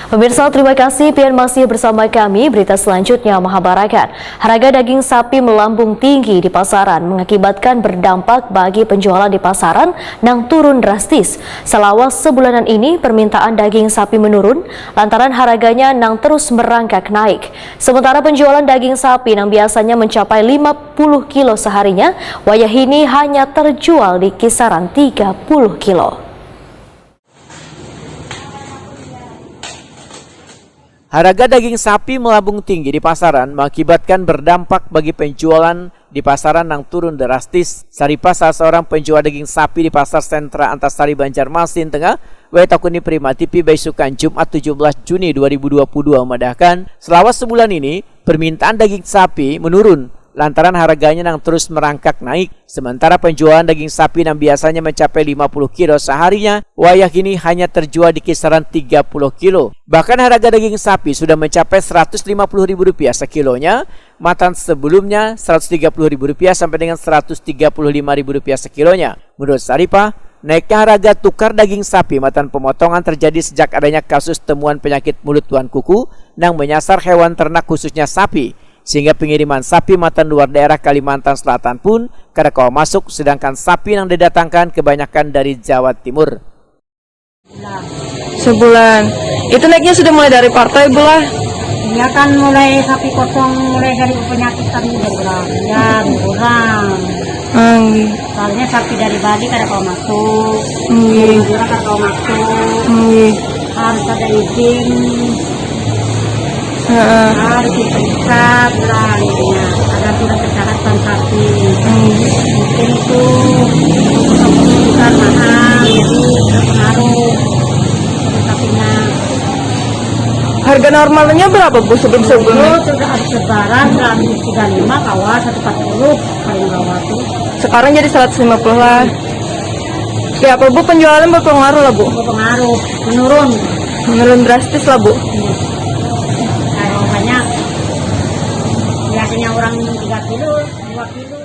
Pemirsa, terima kasih pian masih bersama kami. Berita selanjutnya mengabarkan harga daging sapi melambung tinggi di pasaran mengakibatkan berdampak bagi penjualan di pasaran yang turun drastis. Selama sebulanan ini permintaan daging sapi menurun lantaran harganya yang terus merangkak naik. Sementara penjualan daging sapi yang biasanya mencapai 50 kilo seharinya, wayah ini hanya terjual di kisaran 30 kilo. Harga daging sapi melambung tinggi di pasaran mengakibatkan berdampak bagi penjualan di pasaran yang turun drastis. Saripa, salah seorang penjual daging sapi di Pasar Sentra Antasari Banjarmasin Tengah, Wetakuni Prima TV Baisukan Jumat 17 Juni 2022 memandahkan selama sebulan ini permintaan daging sapi menurun lantaran harganya yang terus merangkak naik. Sementara penjualan daging sapi yang biasanya mencapai 50 kilo seharinya, wayah kini hanya terjual di kisaran 30 kilo. Bahkan harga daging sapi sudah mencapai Rp150.000 sekilonya, matan sebelumnya Rp130.000 sampai dengan Rp135.000 sekilonya. Menurut Saripa, naiknya harga tukar daging sapi matan pemotongan terjadi sejak adanya kasus temuan penyakit mulut tuan kuku yang menyasar hewan ternak khususnya sapi, sehingga pengiriman sapi matan luar daerah Kalimantan Selatan pun kada kawa masuk, sedangkan sapi yang didatangkan kebanyakan dari Jawa Timur. Sebulan. Itu naiknya sudah mulai dari partai, Bu lah? Ya kan mulai sapi kosong, mulai dari penyakit kami berkurang. Ya berkurang. Soalnya sapi dari Bali kada kawa masuk. Madura kada kawa masuk. Harus ada izin. Harus diperiksa lah intinya, ada surat kesehatan sapi. Mungkin itu kebutuhan mahal, jadi berpengaruh sapinya. Harga normalnya berapa, Bu, sebelum-sebelumnya? Sudah ada sebaran 135 kawa 140 paling bawah tuh. Sekarang jadi 150 lah. Ya, apa, Bu, penjualan berpengaruh lah, Bu? Berpengaruh, menurun. Menurun drastis lah, Bu. Banyak biasanya orang 3 kilo 2 kilo